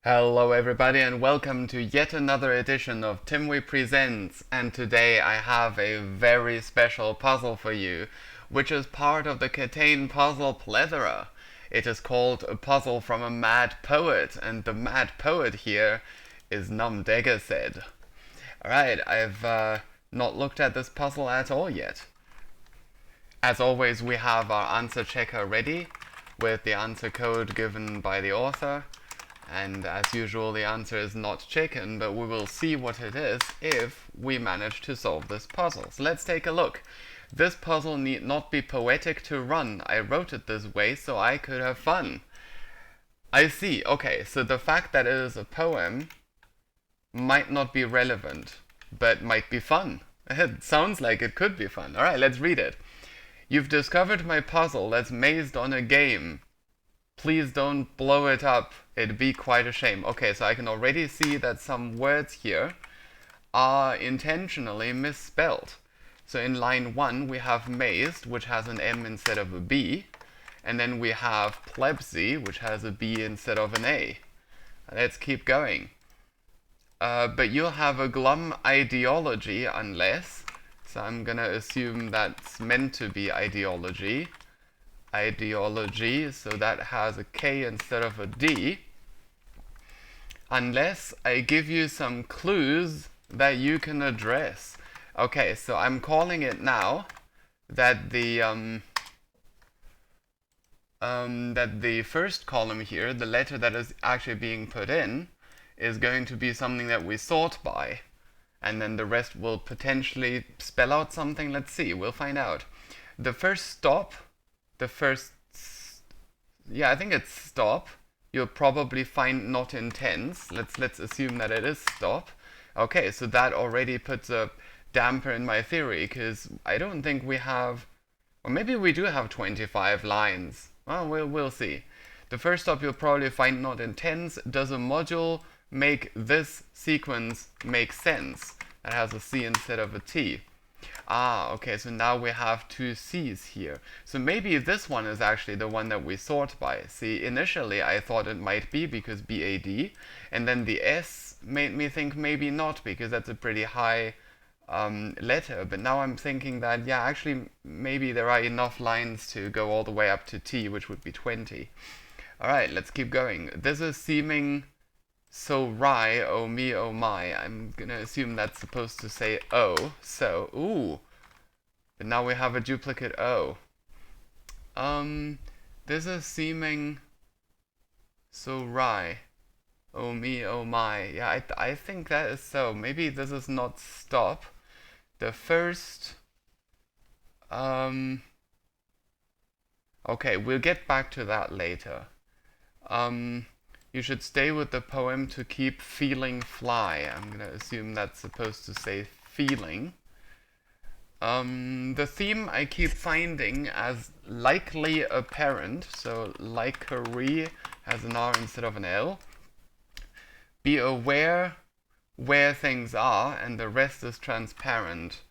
Hello everybody and welcome to yet another edition of Timwe Presents, and today I have a very special puzzle for you, which is part of the KTANE Puzzle Plethora. It is called A Puzzle from a Mad Poet, and the mad poet here is Numdegased. Alright, I've not looked at this puzzle at all yet. As always, we have our answer checker ready with the answer code given by the author. And as usual, the answer is not chicken, but we will see what it is if we manage to solve this puzzle. So let's take a look. This puzzle need not be poetic to run. I wrote it this way so I could have fun. I see. Okay, so the fact that it is a poem might not be relevant, but might be fun. It sounds like it could be fun. Alright, let's read it. You've discovered my puzzle that's mazed on a game. Please don't blow it up. It'd be quite a shame. Okay, so I can already see that some words here are intentionally misspelled. So in line 1 we have mazed, which has an M instead of a B. And then we have plebsy, which has a B instead of an A. Let's keep going. But you'll have a glum ideology unless... So I'm gonna assume that's meant to be ideology. Ideology, so that has a K instead of a D, unless I give you some clues that you can address. Okay, so I'm calling it now that the first column here, the letter that is actually being put in, is going to be something that we sort by, and then the rest will potentially spell out something. Let's see, we'll find out. The first stop, I think it's stop. You'll probably find not in tense. Let's assume that it is stop. Okay, so that already puts a damper in my theory, because I don't think we have, or maybe we do have 25 lines. Well, we'll see. The first stop you'll probably find not in tense. Does a module make this sequence make sense? That has a C instead of a T. Ah, okay, so now we have two C's here. So maybe this one is actually the one that we sort by. See, initially I thought it might be because BAD, and then the S made me think maybe not because that's a pretty high letter. But now I'm thinking that, yeah, actually maybe there are enough lines to go all the way up to T, which would be 20. Alright, let's keep going. This is seeming so wry, oh me, oh my. I'm gonna assume that's supposed to say oh. So, ooh. But now we have a duplicate O. This is seeming so wry. Oh me, oh my. Yeah, I think that is so. Maybe this is not stop. The first... Okay, we'll get back to that later. You should stay with the poem to keep feeling fly. I'm gonna assume that's supposed to say feeling. The theme I keep finding as likely apparent, so likery has an R instead of an L. Be aware where things are, and the rest is transparent.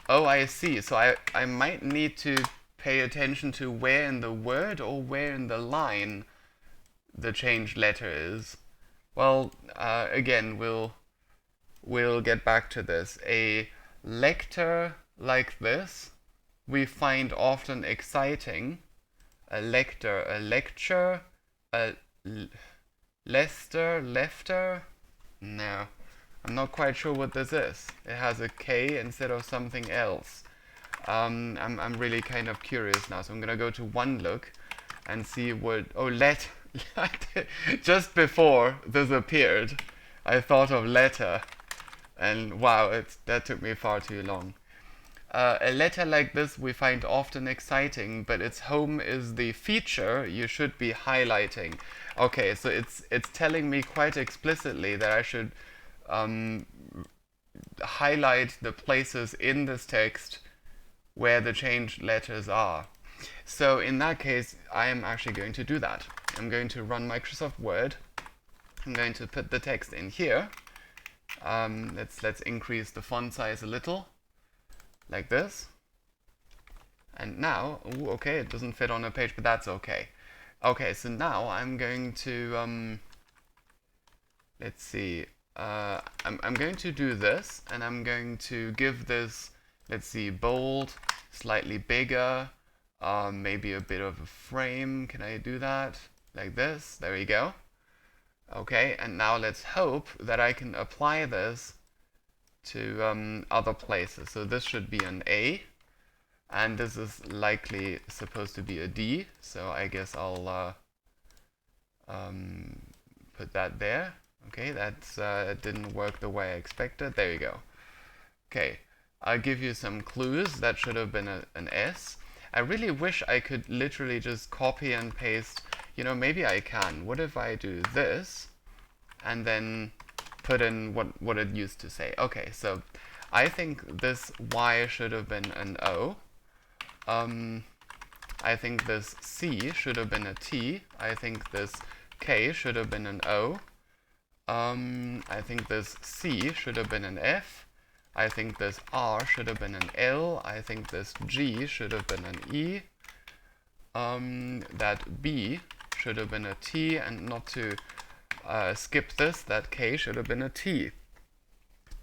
Oh, I see. So I might need to pay attention to where in the word or where in the line the changed letter is. Well, again, we'll get back to this. A lecture like this we find often exciting. A lector, a lecture, a lefter. No, I'm not quite sure what this is. It has a K instead of something else. I'm really kind of curious now, so I'm gonna go to one look and see what. Oh, just before this appeared, I thought of letter, and wow, that took me far too long. A letter like this we find often exciting, but its home is the feature you should be highlighting. Okay, so it's telling me quite explicitly that I should highlight the places in this text where the changed letters are. So in that case, I am actually going to do that. I'm going to run Microsoft Word. I'm going to put the text in here. Let's increase the font size a little, like this. And now, ooh, okay, it doesn't fit on a page, but that's okay. Okay, so now I'm going to let's see. I'm going to do this, and I'm going to give this, let's see, bold, slightly bigger, maybe a bit of a frame. Can I do that? Like this. There we go. Okay, and now let's hope that I can apply this to other places. So this should be an A, and this is likely supposed to be a D. So I guess I'll put that there. Okay, that's it didn't work the way I expected. There you go. Okay, I'll give you some clues. That should have been an S. I really wish I could literally just copy and paste. You know, maybe I can. What if I do this and then put in what it used to say? Okay, so I think this Y should have been an O. I think this C should have been a T. I think this K should have been an O. I think this C should have been an F. I think this R should have been an L. I think this G should have been an E. That B should have been a T, and not to skip this, that K should have been a T.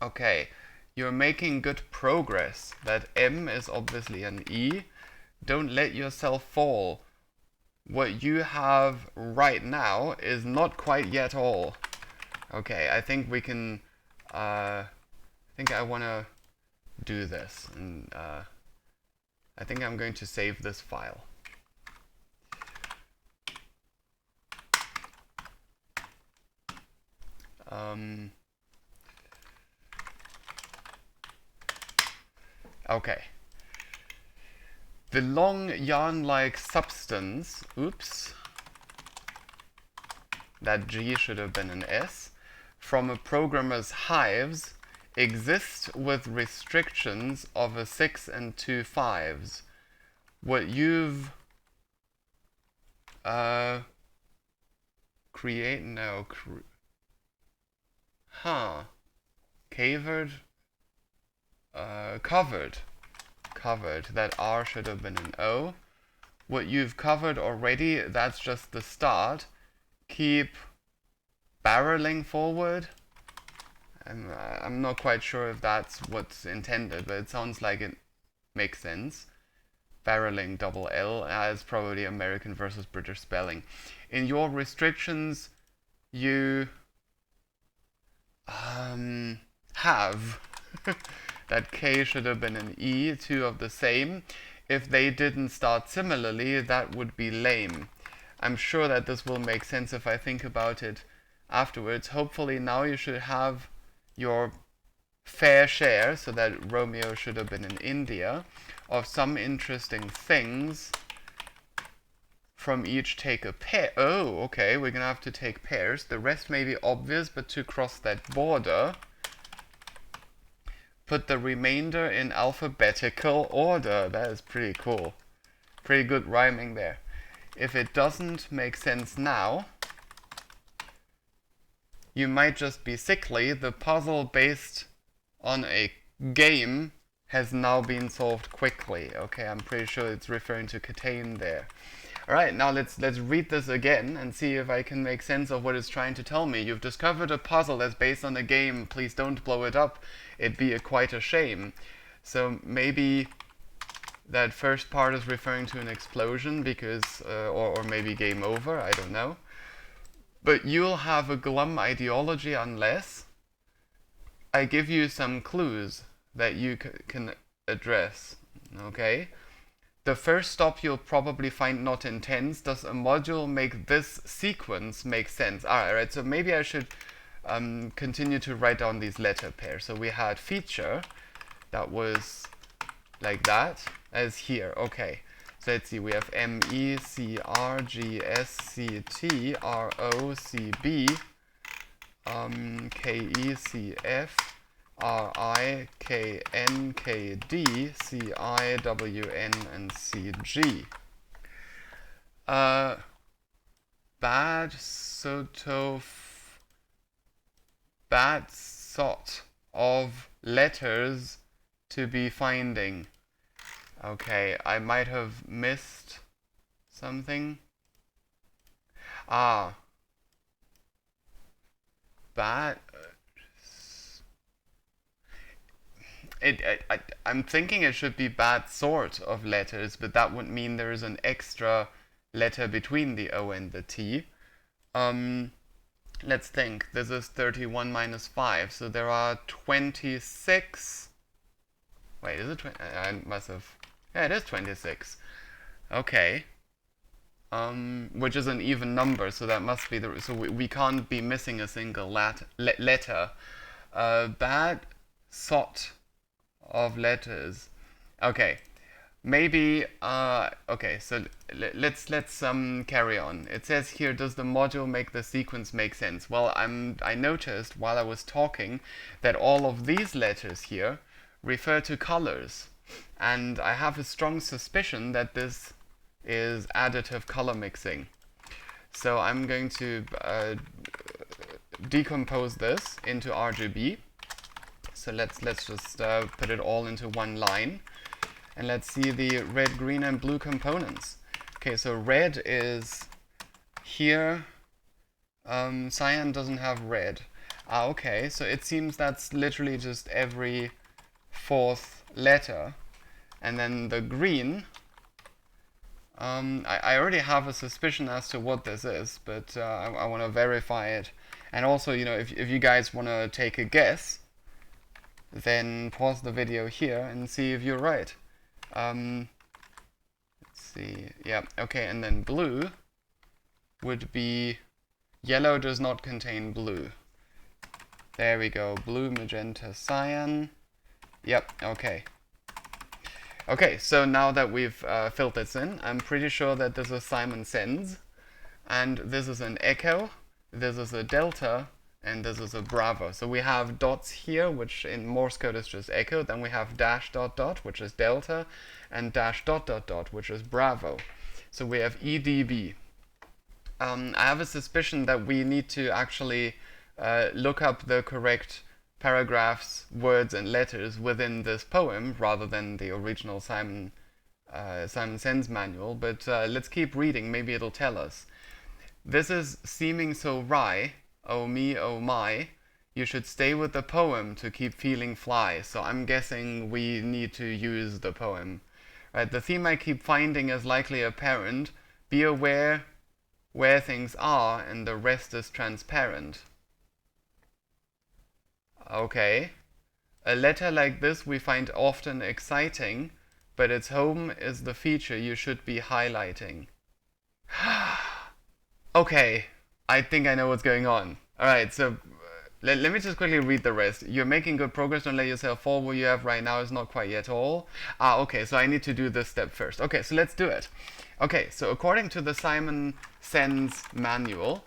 Okay, you're making good progress. That M is obviously an E. Don't let yourself fall. What you have right now is not quite yet all. Okay, I think we can, I think I want to do this, and I think I'm going to save this file. Okay. The long yarn-like substance, oops, that G should have been an S, from a programmer's hives exists with restrictions of a 6 and 2 5s. What you've covered, that R should have been an O. What you've covered already, that's just the start. Keep barreling forward. I'm not quite sure if that's what's intended, but it sounds like it makes sense. Barreling, double L, as probably American versus British spelling. In your restrictions, you have that K should have been an E, two of the same. If they didn't start similarly, that would be lame. I'm sure that this will make sense if I think about it afterwards. Hopefully now you should have your fair share, so that Romeo should have been in India, of some interesting things. From each take a pair. Oh, okay, we're gonna have to take pairs. The rest may be obvious, but to cross that border, put the remainder in alphabetical order. That is pretty cool. Pretty good rhyming there. If it doesn't make sense now, you might just be sickly. The puzzle based on a game has now been solved quickly. Okay, I'm pretty sure it's referring to KTANE there. Alright, now let's read this again and see if I can make sense of what it's trying to tell me. You've discovered a puzzle that's based on a game. Please don't blow it up. It'd be quite a shame. So maybe that first part is referring to an explosion, because, or maybe game over, I don't know. But you'll have a glum ideology unless I give you some clues that you can address. Okay? The first stop you'll probably find not intense. Does a module make this sequence make sense? Alright, so maybe I should continue to write down these letter pairs. So we had feature, that was like that, as here. Okay, so let's see, we have MECRGSCTROCB, KECF, RIKNKD, CIWN, and CG. Bad sort of letters to be finding. Okay, I might have missed something. bad. I'm thinking it should be bad sort of letters, but that would mean there is an extra letter between the O and the T. Let's think. This is 31 minus 5, so there are 26. Wait, is it 20? I must have. Yeah, it is 26. Okay. Which is an even number, so that must be the. So we can't be missing a single letter. Bad sort of letters. Okay. Maybe, okay, so let's carry on. It says here, does the module make the sequence make sense? Well, I noticed while I was talking that all of these letters here refer to colors, and I have a strong suspicion that this is additive color mixing. So I'm going to decompose this into RGB. So let's just put it all into one line. And let's see the red, green, and blue components. Okay, so red is here. Cyan doesn't have red. Okay, so it seems that's literally just every fourth letter. And then the green, I already have a suspicion as to what this is, but I want to verify it. And also, you know, if you guys want to take a guess, then pause the video here and see if you're right. Let's see, yeah, okay, and then blue would be, yellow does not contain blue. There we go, blue, magenta, cyan. Yep, okay. Okay, so now that we've filled this in, I'm pretty sure that this is Simon Says, and this is an echo, this is a delta, and this is a bravo. So we have dots here, which in Morse code is just echo. Then we have dash dot dot, which is delta, and dash dot dot dot, which is bravo. So we have EDB. I have a suspicion that we need to actually look up the correct paragraphs, words, and letters within this poem, rather than the original Simon Says manual. But let's keep reading. Maybe it'll tell us. This is seeming so wry. Oh me, oh my, you should stay with the poem to keep feeling fly. So I'm guessing we need to use the poem. Right, the theme I keep finding is likely apparent. Be aware where things are and the rest is transparent. Okay. A letter like this we find often exciting, but its home is the feature you should be highlighting. Okay. I think I know what's going on. Alright, so let me just quickly read the rest. You're making good progress, don't let yourself fall. What you have right now is not quite yet all. Okay, so I need to do this step first. Okay, so let's do it. Okay, so according to the Simon Says manual,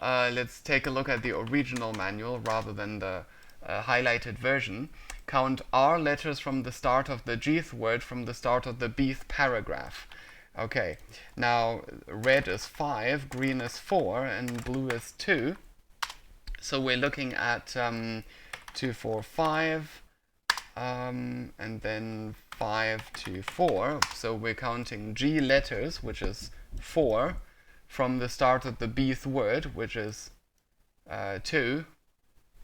let's take a look at the original manual rather than the highlighted version. Count R letters from the start of the Gth word from the start of the Bth paragraph. Okay, now red is 5, green is 4, and blue is 2. So we're looking at 2, 4, 5, and then 5, 2, 4. So we're counting G letters, which is 4, from the start of the Bth word, which is 2,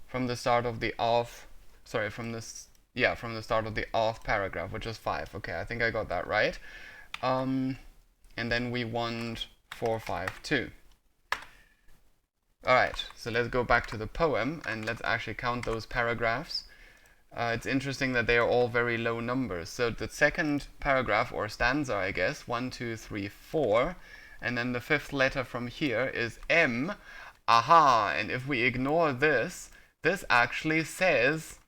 from the start of the Rth, sorry, from the start of the Rth paragraph, which is 5. Okay, I think I got that right. And then we want 4, 5, 2. Alright, so let's go back to the poem and let's actually count those paragraphs. It's interesting that they are all very low numbers. So the second paragraph, or stanza, I guess, 1, 2, 3, 4, and then the fifth letter from here is M. Aha! And if we ignore this, this actually says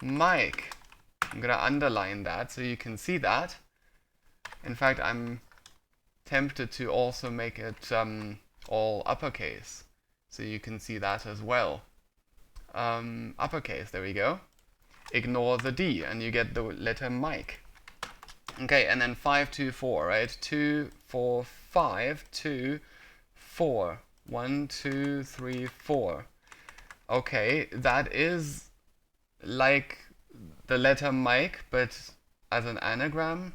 Mike. I'm gonna underline that so you can see that. In fact, I'm tempted to also make it all uppercase, so you can see that as well. Uppercase, there we go. Ignore the D, and you get the letter Mike. Okay, and then 5, 2, 4, right? 2, 4, 5, 2, 4. 1, 2, 3, 4. Okay, that is like the letter Mike, but as an anagram.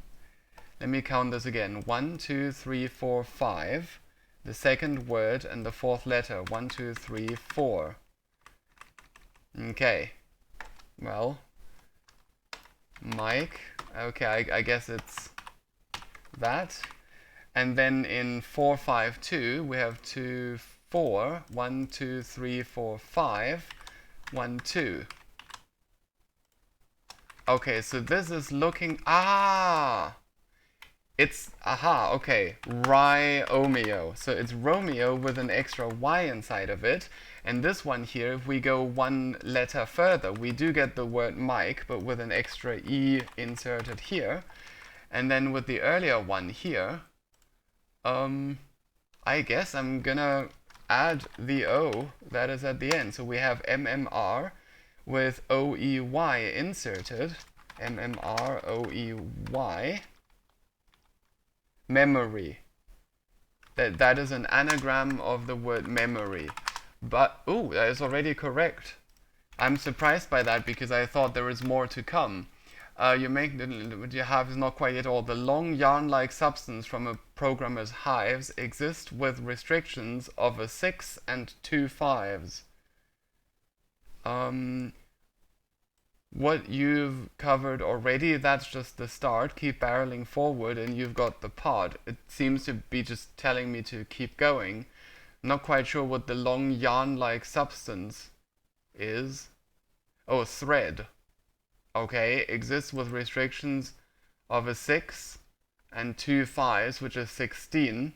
Let me count this again. 1, 2, 3, 4, 5. The second word and the fourth letter. 1, 2, 3, 4. Okay, well, Mike. Okay, I guess it's that. And then in 452, we have 2, 4. 1, 2, 3, 4, 5. 1, 2. Okay, so this is looking. Okay. Romeo. So it's Romeo with an extra Y inside of it. And this one here, if we go one letter further, we do get the word Mike, but with an extra E inserted here. And then with the earlier one here, I guess I'm gonna add the O that is at the end. So we have MMR with OEY inserted. MMR OEY. Memory. That is an anagram of the word memory. But, that is already correct. I'm surprised by that because I thought there is more to come. What you have is not quite at all. The long yarn-like substance from a programmer's hives exists with restrictions of a 6 and 2 5s. What you've covered already, that's just the start. Keep barreling forward and you've got the pod. It seems to be just telling me to keep going. Not quite sure what the long yarn-like substance is. Oh, thread. Okay, exists with restrictions of a 6 and 2 5s, which is 16.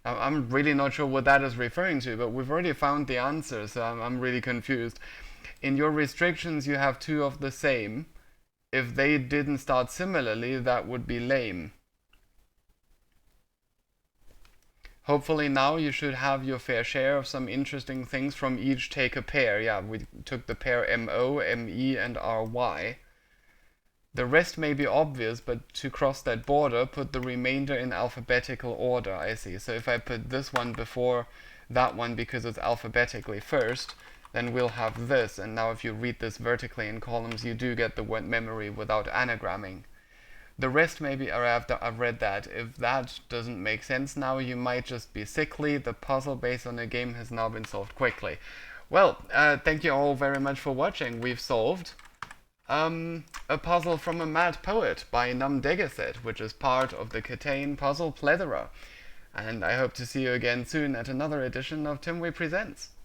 I'm really not sure what that is referring to, but we've already found the answer, so I'm really confused. In your restrictions, you have 2 of the same. If they didn't start similarly, that would be lame. Hopefully now you should have your fair share of some interesting things from each take a pair. Yeah, we took the pair MO, ME, and RY. The rest may be obvious, but to cross that border, put the remainder in alphabetical order. I see. So if I put this one before that one because it's alphabetically first, then we'll have this. And now if you read this vertically in columns, you do get the word memory without anagramming. The rest maybe I've read that. If that doesn't make sense now, you might just be sickly. The puzzle based on the game has now been solved quickly. Well, thank you all very much for watching. We've solved a puzzle from a mad poet by Numdegased, which is part of the KTANE Puzzle Plethora. And I hope to see you again soon at another edition of Timway Presents.